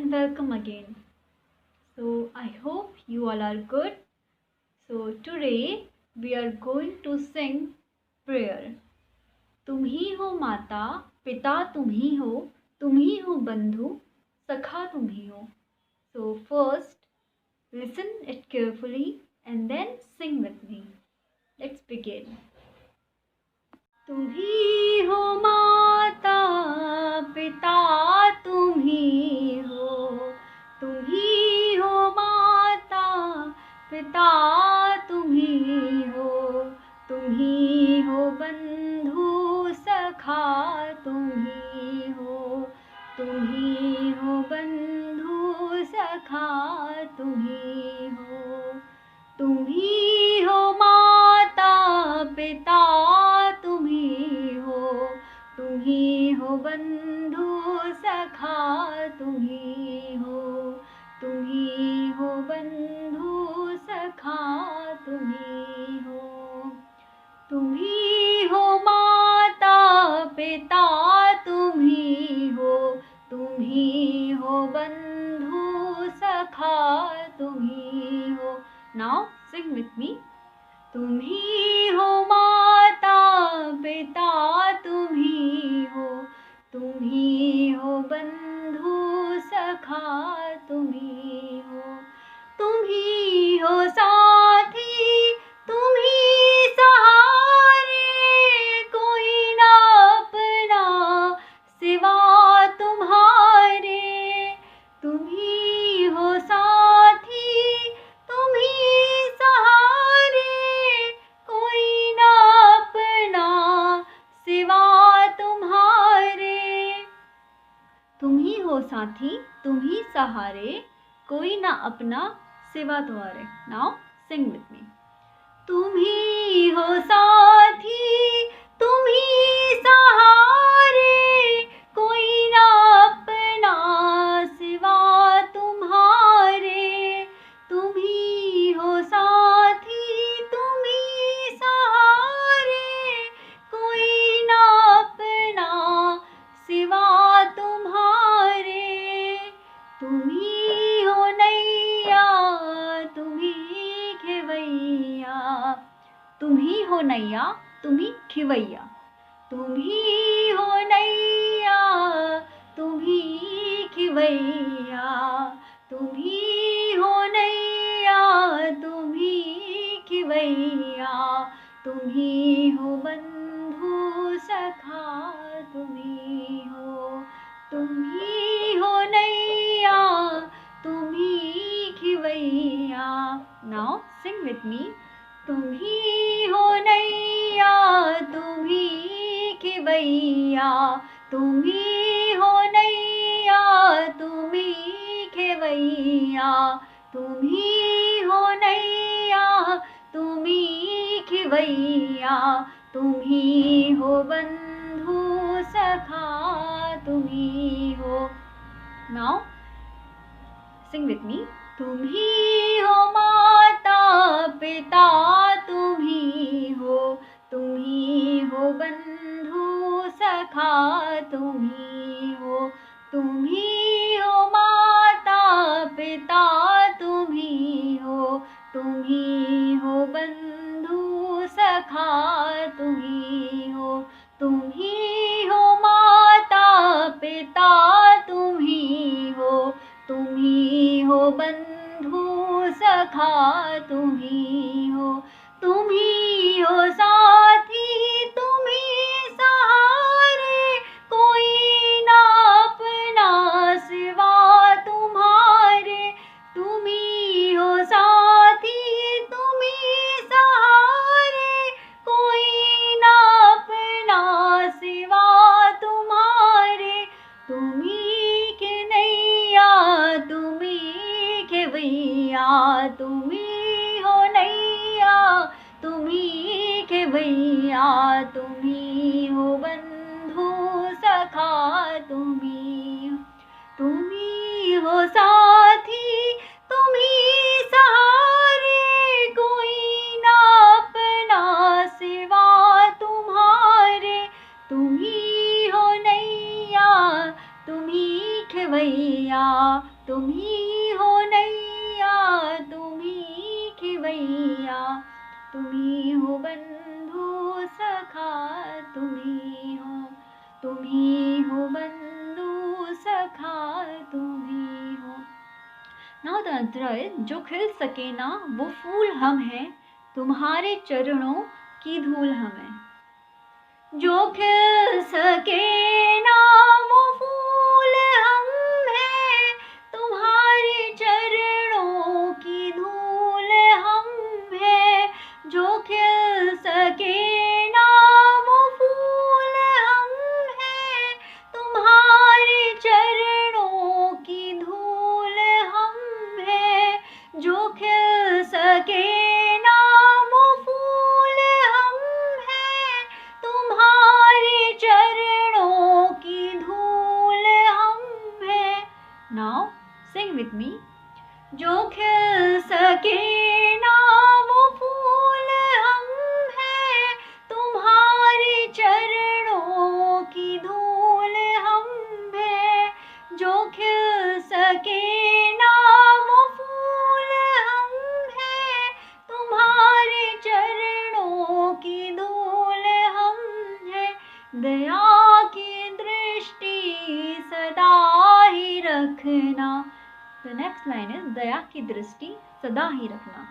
and welcome again. So I hope you all are good. So today we are going to sing prayer. तुम ही हो माता पिता, तुम ही हो बंधु सखा, तुम ही हो. So first listen it carefully and then sing with me. Let's begin. तुम ही हो माता पिता, तुम ही हो माता पिता, तुम ही हो बंधु सखा, तुम ही हो बंधु सखा, तुम ही हो माता पिता, तुम ही हो बंधु सखा, तुम ही हो बंधु सखा, तुम ही हो माता पिता, तुम ही हो बंधु सखा, तुम ही हो. Now sing with me. तुम ही हो माता पिता, तुम ही हो बंधु सखा, तुम ही हो साथी, तुम ही सहारे, कोई ना अपना सिवा तुम्हारे. तुम ही हो साथी, तुम ही सहारे, कोई ना अपना सिवा तुम्हारे. तुम ही हो साथी, तुम ही सहारे, कोई ना अपना सिवा तुम्हारे. Now sing with me. तुम ही हो साथी, तुम ही सहारे, कोई ना अपना सिवा तुम्हारे. तुम ही हो साथी, तुम ही सहारे, कोई ना अपना सिवा तुम्हारे. तुम ही हो नैया, तुम ही खेवैया, तुम ही हो नैया, तुम ही खिवैया. तुम ही हो नैया, तुम ही खिवैया, तुम ही हो नैया, तुम ही खिवैया, तुम ही हो बंधु सखा, तुम ही हो नैया, तुम ही खिवैया. Now sing with me. तुम ही हो नैया, तुम ही खिवैया, तुम ही हो नैया, तुम ही खिवैया, तुम ही हो नैया, तुम ही खिवैया, तुम ही हो बंधु सखा, तुम ही हो. Now sing with me. तुम ही हो माता पिता, तुम ही हो बंधु सखा, तुम ही हो माता पिता, तुम ही हो बंधु सखा, तुम ही हो माता पिता, तुम ही हो बंधु सखा, तुम ही हो साथी, तुम ही सहारे, कोई ना अपना सिवा तुम्हारे. तुम ही हो साथी, तुम ही सहारे, कोई ना अपना सिवा तुम्हारे. तुम ही के नैया, तुम ही खेवैया, तुम ही हो नैया, तुम ही खेवैया, तुम ही हो बंधु सखा, तुम ही हो साथी, तुम ही सहारे, कोई ना अपना सिवा तुम्हारे. तुम ही हो नैया, तुम ही खेवैया, खिवैया, तुम ही हो नैया, तुम ही खिवैया, तुम ही हो बंधु सखा, तुम ही हो बंधु सखा, तुम ही हो। नाउ द आंसर इज, जो खिल सके ना वो फूल हम हैं, तुम्हारे चरणों की धूल हम हैं। जो खिल सके ना वो फूल हम हैं, तुम्हारे चरणों की धूल हम हैं। जो खिल सके ना वो फूल हम हैं, तुम्हारे चरणों की धूल हम हैं। जो खिल सके ना वो फूल हम हैं, तुम्हारे चरणों की धूल हम हैं। Now Singh with me. जो खिल सके ना वो फूल हम हैं, तुम्हारे चरणों की धूल हम हैं। जो खिल सके ना वो फूल हम हैं, तुम्हारे चरणों की धूल हम हैं। दया की दृष्टि सदा ही रखना। The next line is, दया की दृष्टि सदा ही रखना।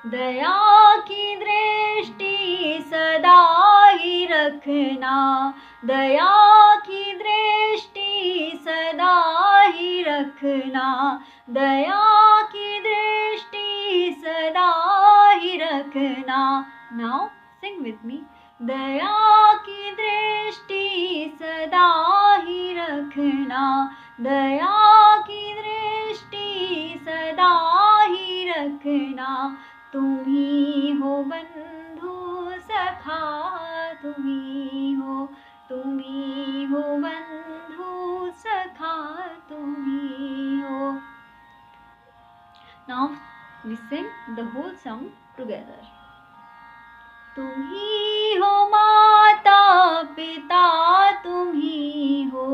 दया की दृष्टि सदा ही रखना, दया की दृष्टि सदा ही रखना, दया की दृष्टि सदा ही रखना। Now Singh with me. दया की दृष्टि सदा ही रखना, दया की दृष्टि सदा ही रखना। तुम ही हो बंधु सखा, तुम ही हो बंधु सखा, तुम ही हो। Now we sing the whole song together. तुम ही हो माता पिता, तुम ही हो,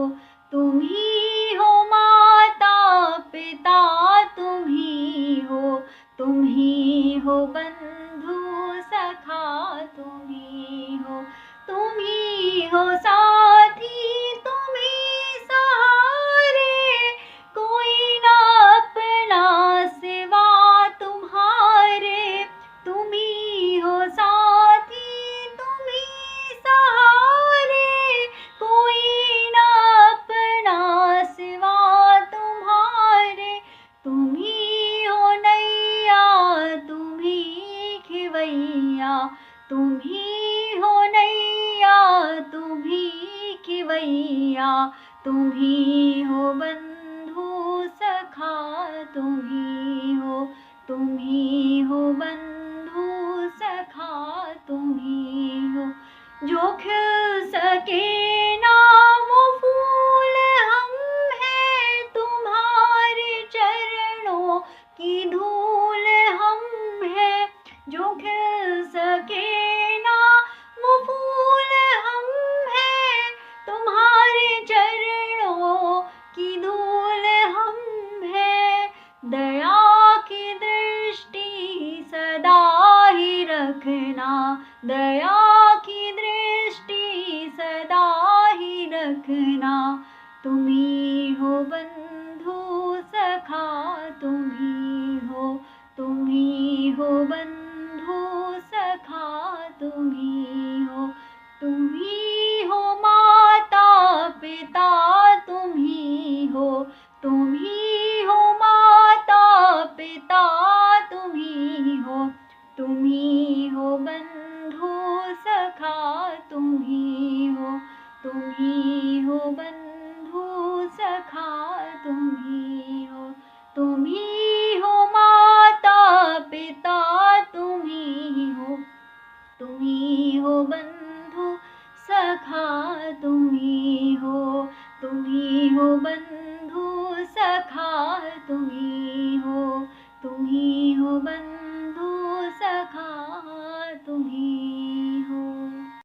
तुम ही हो माता पिता, तुम ही हो, तुम ही हो बंधु सखा, तुम ही हो साथी, तुम ही सहारे, कोई ना अपना सिवा तुम्हारे। तुम ही हो साथी, तुम ही सहारे, कोई ना अपना सिवा तुम्हारे। तुम ही हो नैया, तुम ही खिवैया, तुम ही हो नैया, तुम ही खिवैया, तुम ही हो बंधु सखा, तुम ही हो बंधु सखा, तुम ही हो। जो खिल सके ना वो फूल हम हैं, तुम्हारे चरणों की धूल हम हैं। जो खिल सके ना वो फूल हम हैं, तुम्हारे चरणों की धूल हम हैं। दया की दृष्टि सदा ही रखना, दया की दृष्टि सदा ही रखना। तुम ही हो बंधु सखा, तुम ही हो बंधु सखा, तुम ही हो माता पिता, तुम ही हो माता पिता, तुम ही हो बंधु सखा, तुम ही हो बंधु सखा, तुम ही हो माता पिता, तुम ही हो बंधु